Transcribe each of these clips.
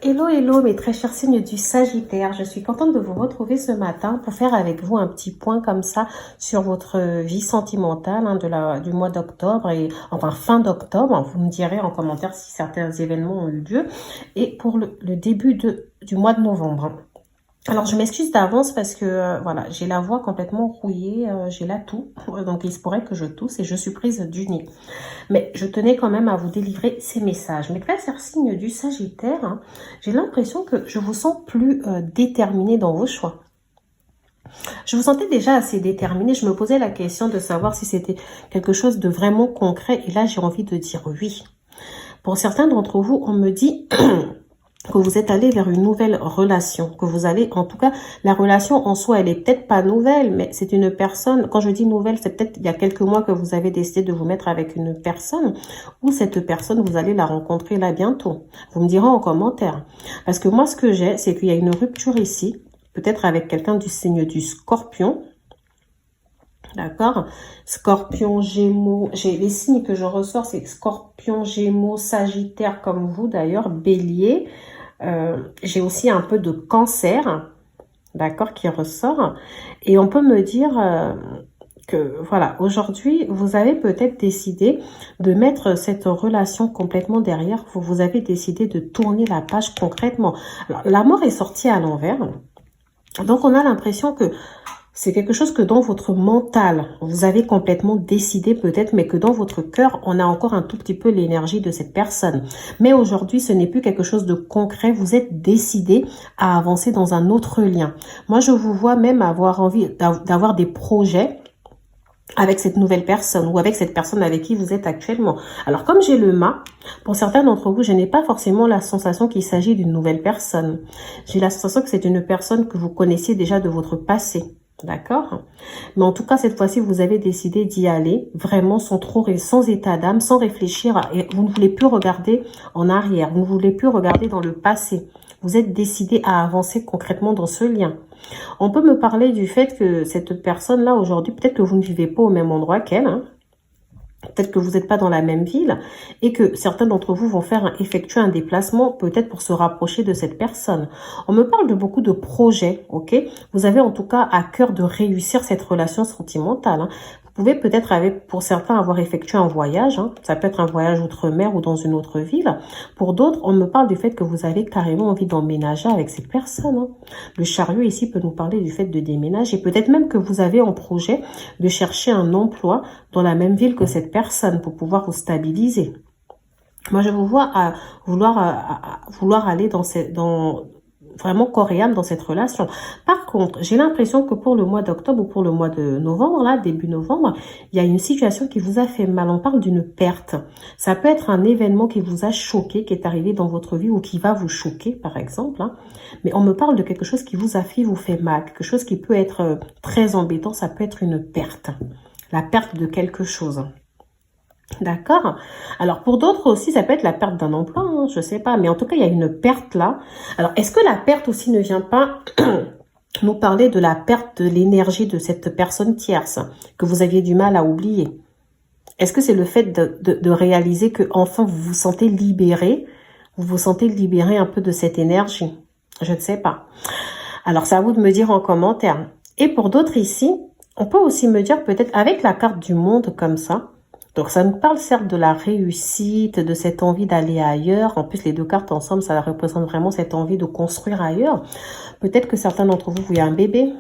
Hello, hello mes très chers signes du Sagittaire, je suis contente de vous retrouver ce matin pour faire avec vous un petit point comme ça sur votre vie sentimentale du mois d'octobre et enfin fin d'octobre. Vous me direz en commentaire si certains événements ont eu lieu et pour le début du mois de novembre. Alors, je m'excuse d'avance parce que, voilà, j'ai la voix complètement rouillée, j'ai la toux, donc il se pourrait que je tousse et je suis prise du nez. Mais je tenais quand même à vous délivrer ces messages. Mes très chers signes du Sagittaire, hein, j'ai l'impression que je vous sens plus déterminé dans vos choix. Je vous sentais déjà assez déterminé, je me posais la question de savoir si c'était quelque chose de vraiment concret et là j'ai envie de dire oui. Pour certains d'entre vous, on me dit... que vous êtes allé vers une nouvelle relation, que vous allez, en tout cas, la relation en soi, elle est peut-être pas nouvelle, mais c'est une personne, quand je dis nouvelle, c'est peut-être il y a quelques mois que vous avez décidé de vous mettre avec une personne, ou cette personne, vous allez la rencontrer là bientôt. Vous me direz en commentaire. Parce que moi, ce que j'ai, c'est qu'il y a une rupture ici, peut-être avec quelqu'un du signe du Scorpion, d'accord? Scorpion, Gémeaux, les signes que je ressors, c'est Scorpion, Gémeaux, Sagittaire comme vous d'ailleurs, Bélier. J'ai aussi un peu de Cancer, d'accord, qui ressort. Et on peut me dire que, voilà, aujourd'hui, vous avez peut-être décidé de mettre cette relation complètement derrière. Vous avez décidé de tourner la page concrètement. Alors, la mort est sortie à l'envers. Donc, on a l'impression que c'est quelque chose que dans votre mental, vous avez complètement décidé peut-être, mais que dans votre cœur, on a encore un tout petit peu l'énergie de cette personne. Mais aujourd'hui, ce n'est plus quelque chose de concret. Vous êtes décidé à avancer dans un autre lien. Moi, je vous vois même avoir envie d'avoir des projets avec cette nouvelle personne ou avec cette personne avec qui vous êtes actuellement. Alors, comme j'ai le mât, pour certains d'entre vous, je n'ai pas forcément la sensation qu'il s'agit d'une nouvelle personne. J'ai la sensation que c'est une personne que vous connaissiez déjà de votre passé. D'accord? Mais en tout cas, cette fois-ci, vous avez décidé d'y aller vraiment sans état d'âme, sans réfléchir. Et vous ne voulez plus regarder en arrière. Vous ne voulez plus regarder dans le passé. Vous êtes décidé à avancer concrètement dans ce lien. On peut me parler du fait que cette personne-là, aujourd'hui, peut-être que vous ne vivez pas au même endroit qu'elle, hein. Peut-être que vous n'êtes pas dans la même ville et que certains d'entre vous vont effectuer un déplacement peut-être pour se rapprocher de cette personne. On me parle de beaucoup de projets, ok? Vous avez en tout cas à cœur de réussir cette relation sentimentale, hein. Vous pouvez peut-être, pour certains, avoir effectué un voyage, hein. Ça peut être un voyage outre-mer ou dans une autre ville. Pour d'autres, on me parle du fait que vous avez carrément envie d'emménager avec cette personne, hein. Le chariot ici peut nous parler du fait de déménager. Peut-être même que vous avez en projet de chercher un emploi dans la même ville que cette personne pour pouvoir vous stabiliser. Moi, je vous vois à vouloir aller vraiment corps et âme dans cette relation. Par contre, j'ai l'impression que pour le mois d'octobre ou pour le mois de novembre, là, début novembre, il y a une situation qui vous a fait mal. On parle d'une perte. Ça peut être un événement qui vous a choqué, qui est arrivé dans votre vie ou qui va vous choquer, par exemple, hein. Mais on me parle de quelque chose qui vous fait mal, quelque chose qui peut être très embêtant. Ça peut être une perte. La perte de quelque chose. D'accord? Alors, pour d'autres aussi, ça peut être la perte d'un emploi, hein, je sais pas. Mais en tout cas, il y a une perte là. Alors, est-ce que la perte aussi ne vient pas nous parler de la perte de l'énergie de cette personne tierce que vous aviez du mal à oublier? Est-ce que c'est le fait de réaliser que enfin vous vous sentez libéré? Vous vous sentez libéré un peu de cette énergie? Je ne sais pas. Alors, c'est à vous de me dire en commentaire. Et pour d'autres ici, on peut aussi me dire peut-être avec la carte du monde comme ça. Donc, ça nous parle certes de la réussite, de cette envie d'aller ailleurs. En plus, les deux cartes ensemble, ça représente vraiment cette envie de construire ailleurs. Peut-être que certains d'entre vous voyaient un bébé.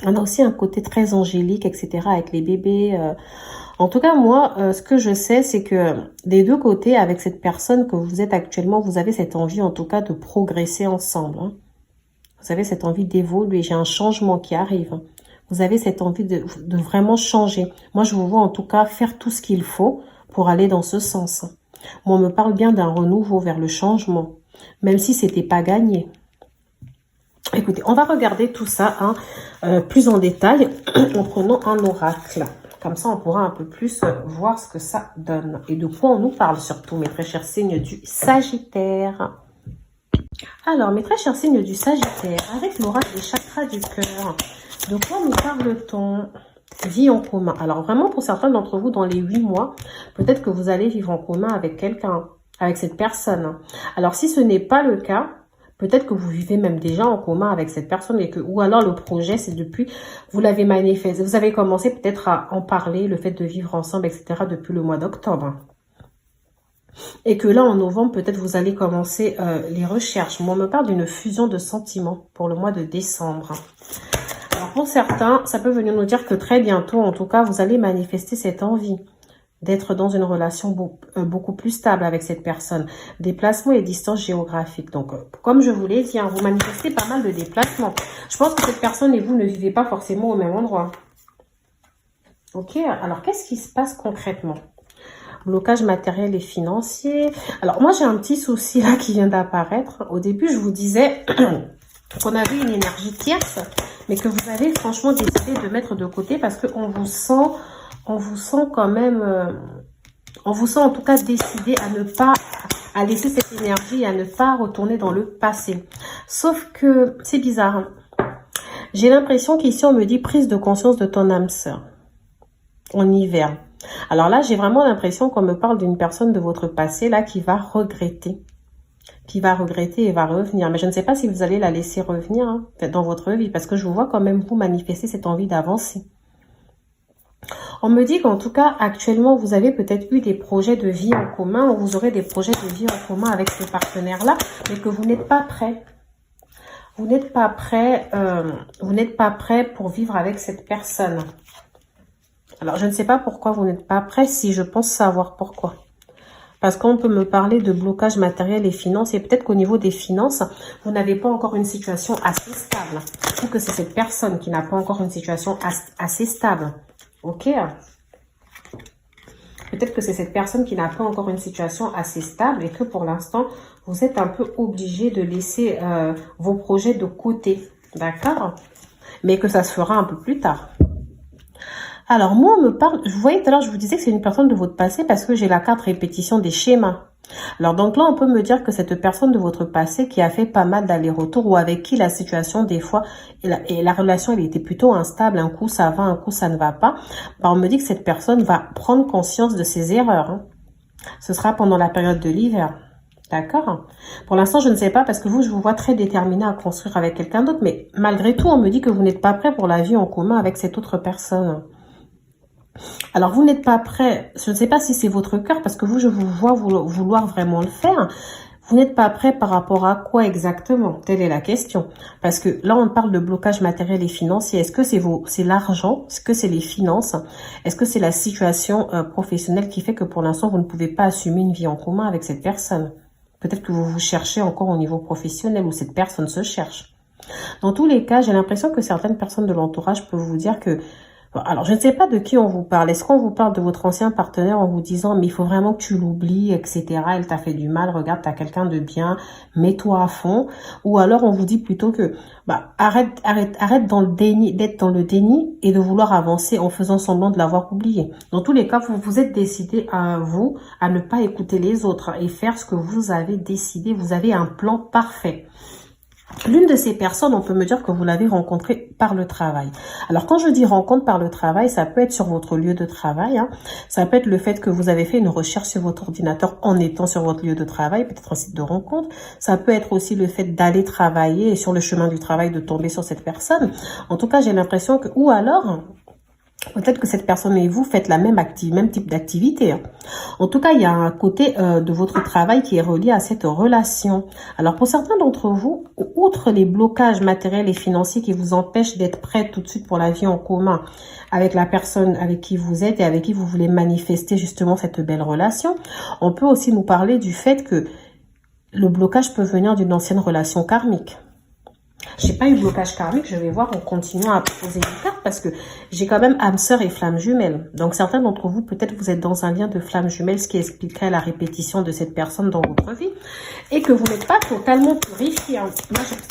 On a aussi un côté très angélique, etc. avec les bébés. En tout cas, moi, ce que je sais, c'est que des deux côtés, avec cette personne que vous êtes actuellement, vous avez cette envie, en tout cas, de progresser ensemble, hein. Vous avez cette envie d'évoluer. J'ai un changement qui arrive. Vous avez cette envie de vraiment changer. Moi, je vous vois en tout cas faire tout ce qu'il faut pour aller dans ce sens. Moi, on me parle bien d'un renouveau vers le changement, même si c'était pas gagné. Écoutez, on va regarder tout ça plus en détail en prenant un oracle. Comme ça, on pourra un peu plus voir ce que ça donne. Et de quoi on nous parle surtout, mes très chers signes du Sagittaire. Alors, mes très chers signes du Sagittaire, avec l'oracle des chakras du cœur, de quoi nous parle-t-on? Vie en commun. Alors, vraiment, pour certains d'entre vous, dans les 8 mois, peut-être que vous allez vivre en commun avec quelqu'un. avec cette personne. Alors, si ce n'est pas le cas, peut-être que vous vivez même déjà en commun avec cette personne et que, ou alors le projet, c'est depuis, vous l'avez manifesté, vous avez commencé peut-être à en parler, le fait de vivre ensemble, etc. depuis le mois d'octobre. Et que là, en novembre, peut-être vous allez commencer les recherches. Moi, on me parle d'une fusion de sentiments pour le mois de décembre. Alors, pour certains, ça peut venir nous dire que très bientôt, en tout cas, vous allez manifester cette envie d'être dans une relation beaucoup plus stable avec cette personne. Déplacements et distances géographiques. Donc, comme je vous l'ai dit, hein, vous manifestez pas mal de déplacements. Je pense que cette personne et vous ne vivez pas forcément au même endroit. Ok, alors qu'est-ce qui se passe concrètement? Blocage matériel et financier. Alors, moi, j'ai un petit souci là qui vient d'apparaître. Au début, je vous disais qu'on avait une énergie tierce, mais que vous avez franchement décidé de mettre de côté parce qu'on vous sent quand même, on vous sent en tout cas décidé à ne pas, à laisser cette énergie et à ne pas retourner dans le passé. Sauf que c'est bizarre. Hein. J'ai l'impression qu'ici on me dit prise de conscience de ton âme sœur en hiver. Alors là, j'ai vraiment l'impression qu'on me parle d'une personne de votre passé là qui va regretter et va revenir. Mais je ne sais pas si vous allez la laisser revenir hein, dans votre vie parce que je vous vois quand même vous manifester cette envie d'avancer. On me dit qu'en tout cas, actuellement, vous avez peut-être eu des projets de vie en commun ou vous aurez des projets de vie en commun avec ce partenaire-là, mais que vous n'êtes pas prêt. Vous n'êtes pas prêt pour vivre avec cette personne. Alors, je ne sais pas pourquoi vous n'êtes pas prêt, si je pense savoir pourquoi. Parce qu'on peut me parler de blocage matériel et finances, et peut-être qu'au niveau des finances, vous n'avez pas encore une situation assez stable. Ou que c'est cette personne qui n'a pas encore une situation assez stable. Ok. Peut-être que c'est cette personne qui n'a pas encore une situation assez stable et que pour l'instant, vous êtes un peu obligé de laisser vos projets de côté. D'accord? Mais que ça se fera un peu plus tard. Alors, moi, on me parle... Vous voyez, tout à l'heure, je vous disais que c'est une personne de votre passé parce que j'ai la carte répétition des schémas. Alors, donc là, on peut me dire que cette personne de votre passé qui a fait pas mal d'allers-retours ou avec qui la situation, des fois, et la relation, elle était plutôt instable. Un coup, ça va, un coup, ça ne va pas. Ben, on me dit que cette personne va prendre conscience de ses erreurs. Hein. Ce sera pendant la période de l'hiver. D'accord? Pour l'instant, je ne sais pas parce que vous, je vous vois très déterminé à construire avec quelqu'un d'autre. Mais malgré tout, on me dit que vous n'êtes pas prêt pour la vie en commun avec cette autre personne. Alors, vous n'êtes pas prêt, je ne sais pas si c'est votre cœur, parce que vous, je vous vois vouloir vraiment le faire. Vous n'êtes pas prêt par rapport à quoi exactement? Telle est la question. Parce que là, on parle de blocage matériel et financier. Est-ce que c'est l'argent? Est-ce que c'est les finances? Est-ce que c'est la situation professionnelle qui fait que pour l'instant, vous ne pouvez pas assumer une vie en commun avec cette personne? Peut-être que vous vous cherchez encore au niveau professionnel ou cette personne se cherche. Dans tous les cas, j'ai l'impression que certaines personnes de l'entourage peuvent vous dire que alors, je ne sais pas de qui on vous parle. Est-ce qu'on vous parle de votre ancien partenaire en vous disant « mais il faut vraiment que tu l'oublies, etc. Elle t'a fait du mal, regarde, t'as quelqu'un de bien, mets-toi à fond. » Ou alors, on vous dit plutôt que arrête dans le déni, d'être dans le déni et de vouloir avancer en faisant semblant de l'avoir oublié. Dans tous les cas, vous vous êtes décidé à ne pas écouter les autres et faire ce que vous avez décidé. Vous avez un plan parfait. L'une de ces personnes, on peut me dire que vous l'avez rencontrée par le travail. Alors, quand je dis rencontre par le travail, ça peut être sur votre lieu de travail. Hein. Ça peut être le fait que vous avez fait une recherche sur votre ordinateur en étant sur votre lieu de travail, peut-être un site de rencontre. Ça peut être aussi le fait d'aller travailler et sur le chemin du travail de tomber sur cette personne. En tout cas, j'ai l'impression que... Ou alors... Peut-être que cette personne et vous faites la même type d'activité. En tout cas, il y a un côté de votre travail qui est relié à cette relation. Alors, pour certains d'entre vous, outre les blocages matériels et financiers qui vous empêchent d'être prêts tout de suite pour la vie en commun avec la personne avec qui vous êtes et avec qui vous voulez manifester justement cette belle relation, on peut aussi nous parler du fait que le blocage peut venir d'une ancienne relation karmique. J'ai pas eu blocage karmique, je vais voir en continuant à poser des cartes parce que j'ai quand même âme sœur et flamme jumelle. Donc certains d'entre vous, peut-être vous êtes dans un lien de flamme jumelle, ce qui expliquerait la répétition de cette personne dans votre vie et que vous n'êtes pas totalement purifié.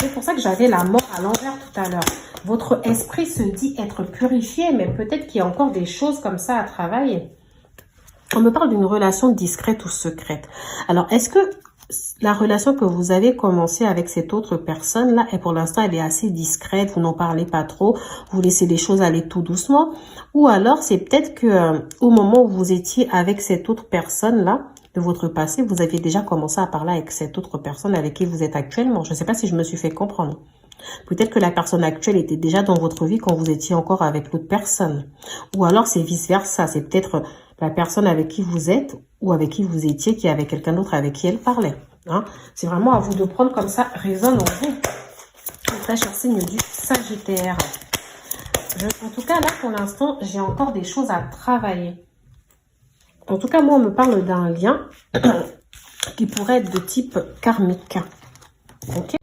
C'est pour ça que j'avais la mort à l'envers tout à l'heure. Votre esprit se dit être purifié, mais peut-être qu'il y a encore des choses comme ça à travailler. On me parle d'une relation discrète ou secrète. Alors, est-ce que la relation que vous avez commencé avec cette autre personne-là, et pour l'instant, elle est assez discrète, vous n'en parlez pas trop, vous laissez les choses aller tout doucement, ou alors c'est peut-être que au moment où vous étiez avec cette autre personne-là, de votre passé, vous aviez déjà commencé à parler avec cette autre personne avec qui vous êtes actuellement. Je ne sais pas si je me suis fait comprendre. Peut-être que la personne actuelle était déjà dans votre vie quand vous étiez encore avec l'autre personne. Ou alors c'est vice-versa. C'est peut-être la personne avec qui vous êtes ou avec qui vous étiez qui avait quelqu'un d'autre avec qui elle parlait. Hein? C'est vraiment à vous de prendre comme ça résonne en vous. Très cher signe du Sagittaire. En tout cas, là, pour l'instant, j'ai encore des choses à travailler. En tout cas, moi, on me parle d'un lien qui pourrait être de type karmique. Ok.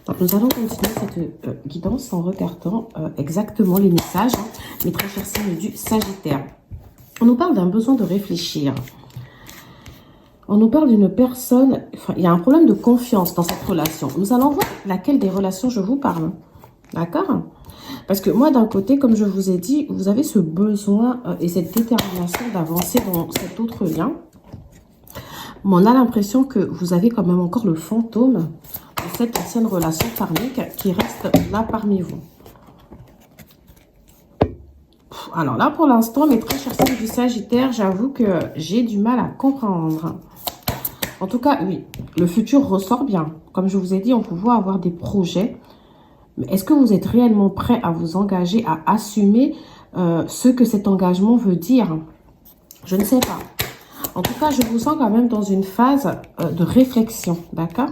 Donc, nous allons continuer cette guidance en regardant exactement les messages, hein, mes très chers signes du Sagittaire. On nous parle d'un besoin de réfléchir. On nous parle d'une personne, enfin, il y a un problème de confiance dans cette relation. Nous allons voir laquelle des relations je vous parle. D'accord? Parce que moi, d'un côté, comme je vous ai dit, vous avez ce besoin et cette détermination d'avancer dans cet autre lien. Mais on a l'impression que vous avez quand même encore le fantôme de cette ancienne relation karmique qui reste là parmi vous. Alors là, pour l'instant, mes très chers signes du Sagittaire, j'avoue que j'ai du mal à comprendre. En tout cas, oui, le futur ressort bien. Comme je vous ai dit, on peut avoir des projets. Mais est-ce que vous êtes réellement prêt à vous engager, à assumer ce que cet engagement veut dire? Je ne sais pas. En tout cas, je vous sens quand même dans une phase de réflexion, d'accord?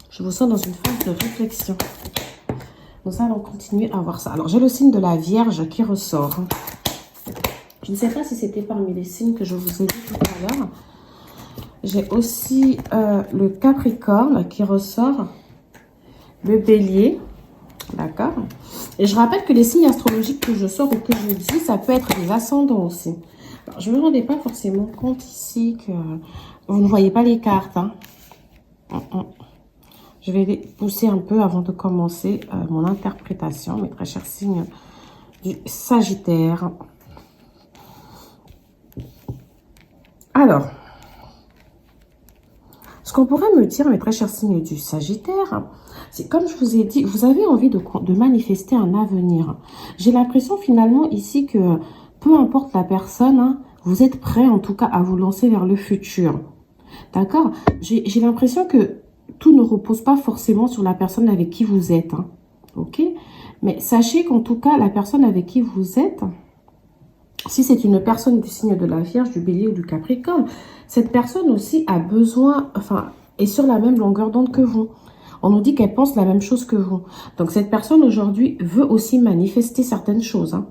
Je vous sens dans une phase de réflexion. Nous allons continuer à voir ça. Alors, j'ai le signe de la Vierge qui ressort. Je ne sais pas si c'était parmi les signes que je vous ai dit tout à l'heure. J'ai aussi le Capricorne qui ressort. Le Bélier. D'accord. Et je rappelle que les signes astrologiques que je sors ou que je dis, ça peut être des ascendants aussi. Alors, je ne me rendais pas forcément compte ici que vous ne voyez pas les cartes. Hein. Je vais les pousser un peu avant de commencer mon interprétation, mes très chers signes du Sagittaire. Alors, ce qu'on pourrait me dire, mes très chers signes du Sagittaire, c'est comme je vous ai dit, vous avez envie de manifester un avenir. J'ai l'impression finalement ici que peu importe la personne, hein, vous êtes prêt en tout cas à vous lancer vers le futur. D'accord? J'ai l'impression que tout ne repose pas forcément sur la personne avec qui vous êtes. Hein, ok? Mais sachez qu'en tout cas, la personne avec qui vous êtes, si c'est une personne du signe de la Vierge, du Bélier ou du Capricorne, cette personne aussi a besoin, enfin, est sur la même longueur d'onde que vous. On nous dit qu'elle pense la même chose que vous. Donc, cette personne aujourd'hui veut aussi manifester certaines choses. Hein.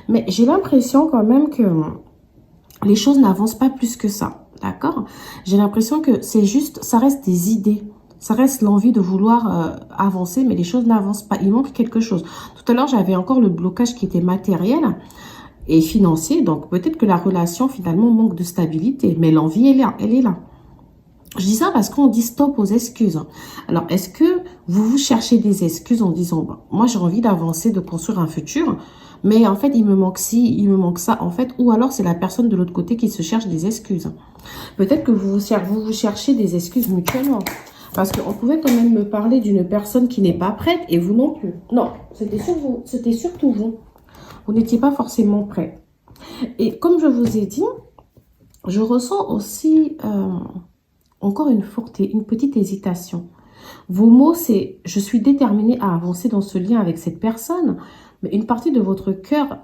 Mais j'ai l'impression quand même que les choses n'avancent pas plus que ça. D'accord? J'ai l'impression que c'est juste, ça reste des idées. Ça reste l'envie de vouloir avancer, mais les choses n'avancent pas. Il manque quelque chose. Tout à l'heure, j'avais encore le blocage qui était matériel et financier. Donc, peut-être que la relation, finalement, manque de stabilité. Mais l'envie, elle est là. Elle est là. Je dis ça parce qu'on dit stop aux excuses. Alors, est-ce que vous cherchez des excuses en disant, bon, moi, j'ai envie d'avancer, de construire un futur, mais en fait, il me manque ci, il me manque ça, en fait. Ou alors, c'est la personne de l'autre côté qui se cherche des excuses. Peut-être que vous cherchez des excuses mutuellement. Parce qu'on pouvait quand même me parler d'une personne qui n'est pas prête et vous non plus. Non, c'était surtout vous. Vous n'étiez pas forcément prêt. Et comme je vous ai dit, je ressens aussi encore une petite hésitation. Vos mots, c'est « je suis déterminée à avancer dans ce lien avec cette personne ». Mais une partie de votre cœur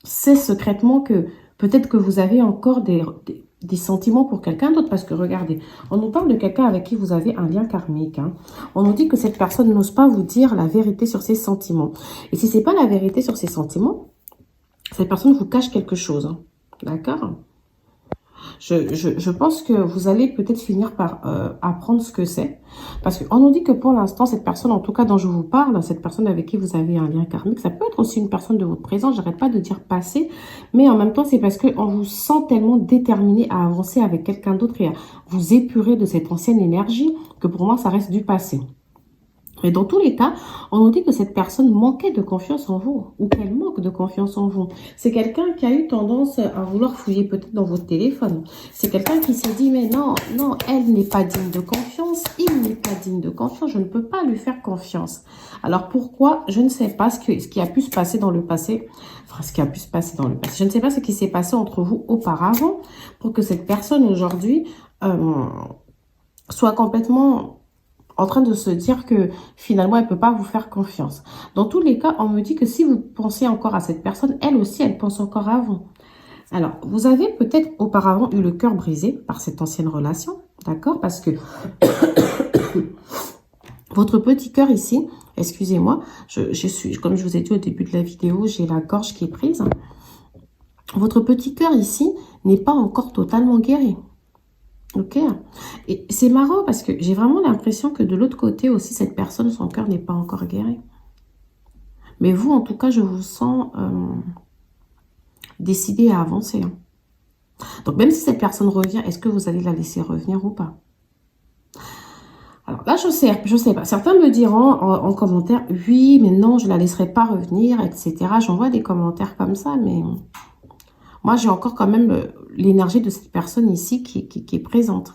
sait secrètement que peut-être que vous avez encore des sentiments pour quelqu'un d'autre. Parce que regardez, on nous parle de quelqu'un avec qui vous avez un lien karmique. Hein. On nous dit que cette personne n'ose pas vous dire la vérité sur ses sentiments. Et si ce n'est pas la vérité sur ses sentiments, cette personne vous cache quelque chose. Hein. D'accord ? Je pense que vous allez peut-être finir par apprendre ce que c'est. Parce qu'on nous dit que pour l'instant, cette personne, en tout cas dont je vous parle, cette personne avec qui vous avez un lien karmique, ça peut être aussi une personne de votre présent, j'arrête pas de dire passé, mais en même temps, c'est parce qu'on vous sent tellement déterminé à avancer avec quelqu'un d'autre et à vous épurer de cette ancienne énergie que pour moi, ça reste du passé. Mais dans tous les cas, on nous dit que cette personne manquait de confiance en vous ou qu'elle manque de confiance en vous. C'est quelqu'un qui a eu tendance à vouloir fouiller peut-être dans votre téléphone. C'est quelqu'un qui s'est dit, mais non, non, elle n'est pas digne de confiance, il n'est pas digne de confiance, je ne peux pas lui faire confiance. Alors pourquoi? Je ne sais pas ce qui a pu se passer dans le passé. Enfin, ce qui a pu se passer dans le passé. Je ne sais pas ce qui s'est passé entre vous auparavant pour que cette personne aujourd'hui soit complètement en train de se dire que finalement, elle ne peut pas vous faire confiance. Dans tous les cas, on me dit que si vous pensez encore à cette personne, elle aussi, elle pense encore à vous. Alors, vous avez peut-être auparavant eu le cœur brisé par cette ancienne relation, d'accord? Parce que votre petit cœur ici, excusez-moi, je suis, comme je vous ai dit au début de la vidéo, j'ai la gorge qui est prise. Votre petit cœur ici n'est pas encore totalement guéri. Ok, et c'est marrant parce que j'ai vraiment l'impression que de l'autre côté aussi, cette personne, son cœur n'est pas encore guéri. Mais vous, en tout cas, je vous sens décidé à avancer. Hein. Donc, même si cette personne revient, est-ce que vous allez la laisser revenir ou pas? Alors là, je sais pas. Certains me diront en commentaire, oui, mais non, je la laisserai pas revenir, etc. J'envoie des commentaires comme ça, mais moi, j'ai encore quand même l'énergie de cette personne ici qui est présente.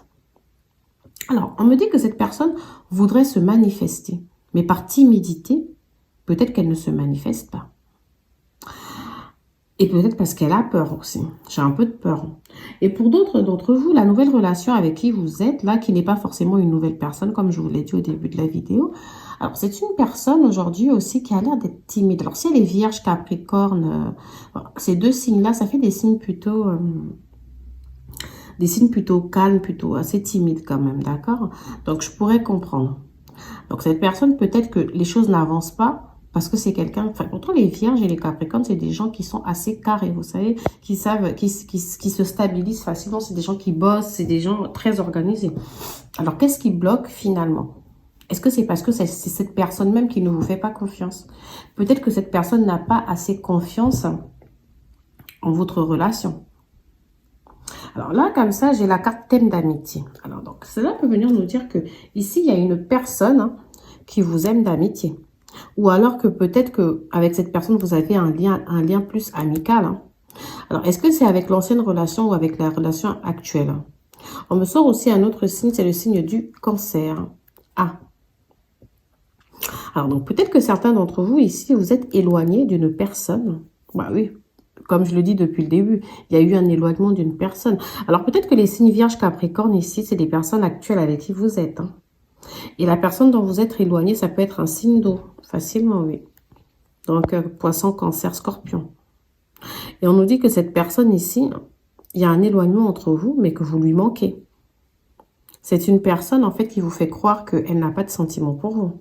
Alors, on me dit que cette personne voudrait se manifester, mais par timidité, peut-être qu'elle ne se manifeste pas. Et peut-être parce qu'elle a peur aussi. J'ai un peu de peur. Et pour d'autres d'entre vous, la nouvelle relation avec qui vous êtes, là, qui n'est pas forcément une nouvelle personne, comme je vous l'ai dit au début de la vidéo, alors c'est une personne aujourd'hui aussi qui a l'air d'être timide. Alors, si elle est vierge, capricorne, ces deux signes-là, ça fait des signes plutôt... calmes, plutôt assez timides quand même, d'accord? Donc, je pourrais comprendre. Donc, cette personne, peut-être que les choses n'avancent pas parce que c'est quelqu'un... Enfin, pourtant, les vierges et les capricornes, c'est des gens qui sont assez carrés, vous savez, qui savent, qui se stabilisent facilement. C'est des gens qui bossent, c'est des gens très organisés. Alors, qu'est-ce qui bloque finalement? Est-ce que c'est parce que c'est cette personne même qui ne vous fait pas confiance? Peut-être que cette personne n'a pas assez confiance en votre relation. Alors là, comme ça, j'ai la carte thème d'amitié. Alors donc, cela peut venir nous dire que ici, il y a une personne qui vous aime d'amitié. Ou alors que peut-être qu'avec cette personne, vous avez un lien plus amical. Hein. Alors, est-ce que c'est avec l'ancienne relation ou avec la relation actuelle? On me sort aussi un autre signe, c'est le signe du cancer. Ah. Alors donc, peut-être que certains d'entre vous ici, vous êtes éloignés d'une personne. Bah oui. Comme je le dis depuis le début, il y a eu un éloignement d'une personne. Alors peut-être que les signes vierges capricorne ici, c'est des personnes actuelles avec qui vous êtes. Hein. Et la personne dont vous êtes éloigné, ça peut être un signe d'eau. Facilement, oui. Donc poisson, cancer, scorpion. Et on nous dit que cette personne ici, il y a un éloignement entre vous, mais que vous lui manquez. C'est une personne en fait qui vous fait croire qu'elle n'a pas de sentiment pour vous.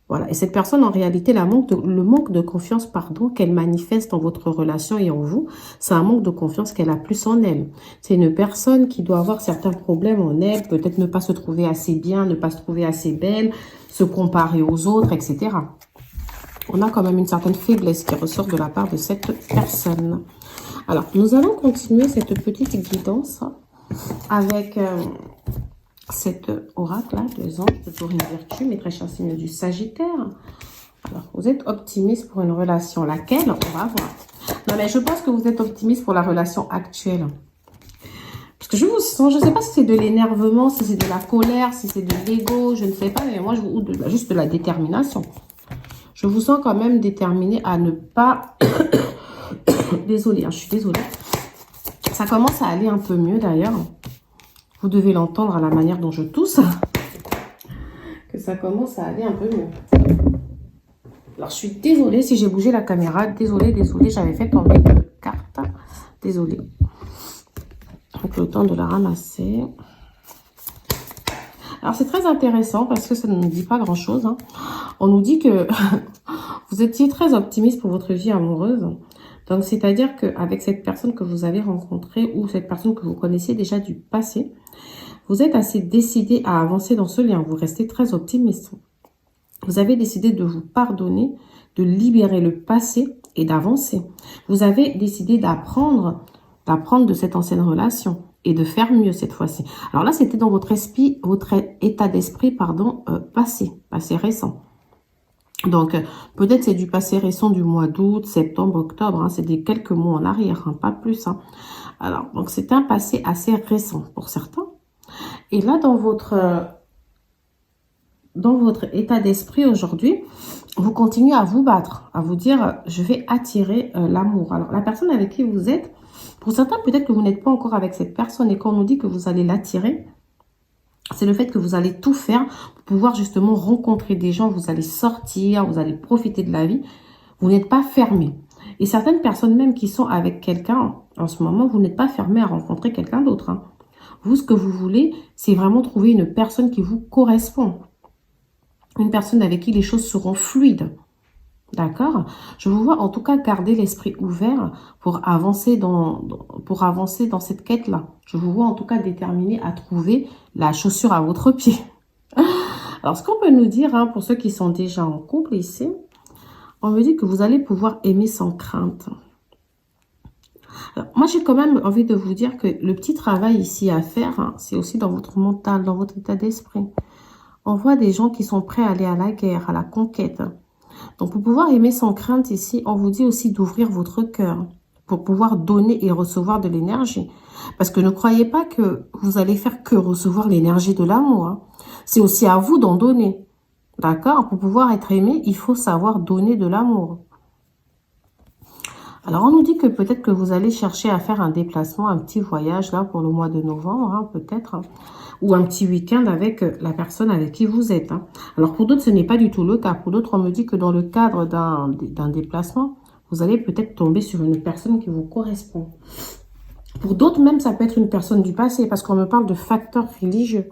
Voilà. Et cette personne, en réalité, le manque de confiance, qu'elle manifeste dans votre relation et en vous, c'est un manque de confiance qu'elle a plus en elle. C'est une personne qui doit avoir certains problèmes en elle, peut-être ne pas se trouver assez bien, ne pas se trouver assez belle, se comparer aux autres, etc. On a quand même une certaine faiblesse qui ressort de la part de cette personne. Alors, nous allons continuer cette petite guidance avec... cet oracle-là, deux anges de Taurine Vertu, mes très chers signes du Sagittaire. Alors, vous êtes optimiste pour une relation. Laquelle? On va voir. Non, mais je pense que vous êtes optimiste pour la relation actuelle. Parce que je vous sens, je ne sais pas si c'est de l'énervement, si c'est de la colère, si c'est de l'ego, je ne sais pas, mais moi, juste de la détermination. Je vous sens quand même déterminé à ne pas... Désolée, hein, je suis désolée. Ça commence à aller un peu mieux d'ailleurs. Vous devez l'entendre à la manière dont je tousse. Que ça commence à aller un peu mieux. Alors, je suis désolée si j'ai bougé la caméra. Désolée, j'avais fait tomber une carte. Désolée. Donc, le temps de la ramasser. Alors, c'est très intéressant parce que ça ne nous dit pas grand-chose. Hein. On nous dit que vous étiez très optimiste pour votre vie amoureuse. Donc, c'est-à-dire qu'avec cette personne que vous avez rencontrée ou cette personne que vous connaissiez déjà du passé, vous êtes assez décidé à avancer dans ce lien. Vous restez très optimiste. Vous avez décidé de vous pardonner, de libérer le passé et d'avancer. Vous avez décidé d'apprendre de cette ancienne relation et de faire mieux cette fois-ci. Alors là, c'était dans votre esprit, votre état d'esprit, pardon, passé récent. Donc, peut-être c'est du passé récent du mois d'août, septembre, octobre. Hein, c'est des quelques mois en arrière, hein, pas plus. Hein. Alors, donc c'est un passé assez récent pour certains. Et là, dans votre état d'esprit aujourd'hui, vous continuez à vous battre, à vous dire, je vais attirer l'amour. Alors, la personne avec qui vous êtes, pour certains, peut-être que vous n'êtes pas encore avec cette personne. Et quand on nous dit que vous allez l'attirer, c'est le fait que vous allez tout faire pour pouvoir justement rencontrer des gens. Vous allez sortir, vous allez profiter de la vie. Vous n'êtes pas fermé. Et certaines personnes même qui sont avec quelqu'un en ce moment, vous n'êtes pas fermé à rencontrer quelqu'un d'autre. Hein. Vous, ce que vous voulez, c'est vraiment trouver une personne qui vous correspond. Une personne avec qui les choses seront fluides. D'accord? Je vous vois en tout cas garder l'esprit ouvert pour avancer dans cette quête-là. Je vous vois en tout cas déterminé à trouver la chaussure à votre pied. Alors, ce qu'on peut nous dire, hein, pour ceux qui sont déjà en couple ici, on me dit que vous allez pouvoir aimer sans crainte. Alors, moi, j'ai quand même envie de vous dire que le petit travail ici à faire, hein, c'est aussi dans votre mental, dans votre état d'esprit. On voit des gens qui sont prêts à aller à la guerre, à la conquête. Donc, pour pouvoir aimer sans crainte ici, on vous dit aussi d'ouvrir votre cœur pour pouvoir donner et recevoir de l'énergie. Parce que ne croyez pas que vous allez faire que recevoir l'énergie de l'amour. Hein. C'est aussi à vous d'en donner. D'accord? Pour pouvoir être aimé, il faut savoir donner de l'amour. Alors, on nous dit que peut-être que vous allez chercher à faire un déplacement, un petit voyage là pour le mois de novembre, hein, peut-être. Hein, ou un petit week-end avec la personne avec qui vous êtes. Hein. Alors, pour d'autres, ce n'est pas du tout le cas. Pour d'autres, on me dit que dans le cadre d'un déplacement, vous allez peut-être tomber sur une personne qui vous correspond. Pour d'autres, même, ça peut être une personne du passé, parce qu'on me parle de facteurs religieux.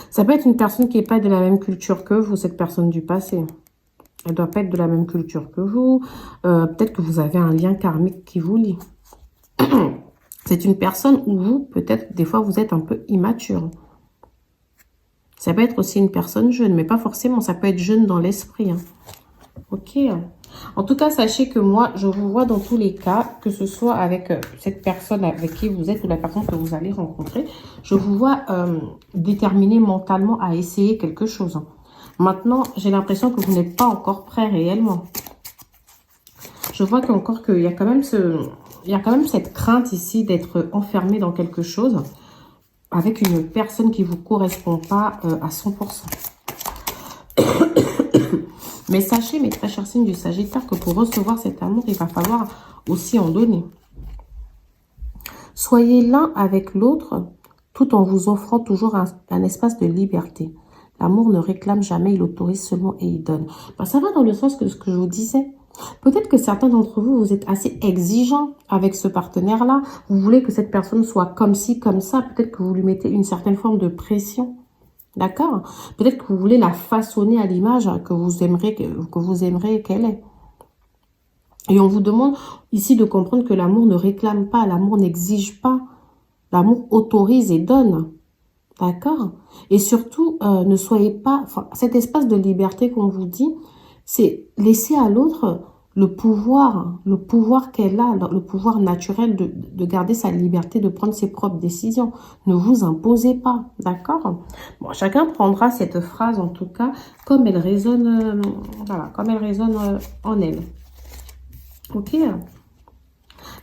Ça peut être une personne qui n'est pas de la même culture que vous, cette personne du passé. Elle ne doit pas être de la même culture que vous. Peut-être que vous avez un lien karmique qui vous lie. C'est une personne où vous, peut-être, des fois, vous êtes un peu immature. Ça peut être aussi une personne jeune, mais pas forcément. Ça peut être jeune dans l'esprit. Hein. Ok. En tout cas, sachez que moi, je vous vois dans tous les cas, que ce soit avec cette personne avec qui vous êtes ou la personne que vous allez rencontrer, je vous vois déterminé mentalement à essayer quelque chose. Maintenant, j'ai l'impression que vous n'êtes pas encore prêt réellement. Je vois qu'encore qu'il y a quand même cette crainte ici d'être enfermé dans quelque chose avec une personne qui ne vous correspond pas à 100%. Mais sachez, mes très chers signes du Sagittaire, que pour recevoir cet amour, il va falloir aussi en donner. Soyez l'un avec l'autre, tout en vous offrant toujours un espace de liberté. L'amour ne réclame jamais, il autorise seulement et il donne. Ben, ça va dans le sens que ce que je vous disais. Peut-être que certains d'entre vous, vous êtes assez exigeants avec ce partenaire-là. Vous voulez que cette personne soit comme ci, comme ça. Peut-être que vous lui mettez une certaine forme de pression. D'accord? Peut-être que vous voulez la façonner à l'image que vous aimeriez qu'elle ait. Et on vous demande ici de comprendre que l'amour ne réclame pas, l'amour n'exige pas. L'amour autorise et donne. D'accord? Et surtout, ne soyez pas... cet espace de liberté qu'on vous dit, c'est laisser à l'autre le pouvoir qu'elle a, le pouvoir naturel de garder sa liberté, de prendre ses propres décisions. Ne vous imposez pas, d'accord? Bon, chacun prendra cette phrase, en tout cas, comme elle résonne, voilà, comme elle résonne en elle. Ok?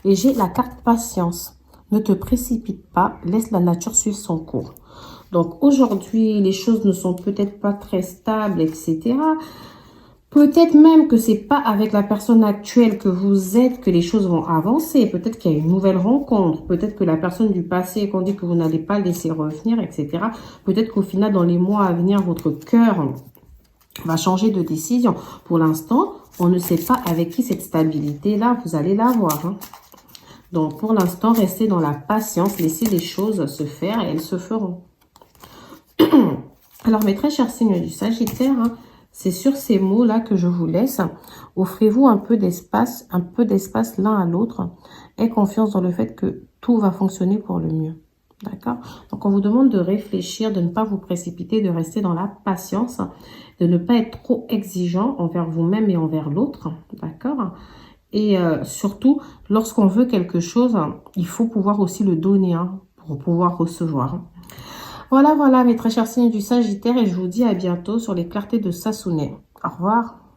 Et j'ai la carte patience. Ne te précipite pas, laisse la nature suivre son cours. Donc, aujourd'hui, les choses ne sont peut-être pas très stables, etc., peut-être même que c'est pas avec la personne actuelle que vous êtes que les choses vont avancer. Peut-être qu'il y a une nouvelle rencontre. Peut-être que la personne du passé qu'on dit que vous n'allez pas laisser revenir, etc. Peut-être qu'au final, dans les mois à venir, votre cœur va changer de décision. Pour l'instant, on ne sait pas avec qui cette stabilité-là, vous allez l'avoir. Hein. Donc, pour l'instant, restez dans la patience. Laissez les choses se faire et elles se feront. Alors, mes très chers signes du Sagittaire, hein, c'est sur ces mots-là que je vous laisse. Offrez-vous un peu d'espace l'un à l'autre. Aie confiance dans le fait que tout va fonctionner pour le mieux. D'accord? Donc, on vous demande de réfléchir, de ne pas vous précipiter, de rester dans la patience, de ne pas être trop exigeant envers vous-même et envers l'autre. D'accord? Et surtout, lorsqu'on veut quelque chose, il faut pouvoir aussi le donner. Hein, pour pouvoir recevoir. Voilà, voilà, mes très chers signes du Sagittaire, et je vous dis à bientôt sur les clartés de Sassounay. Au revoir.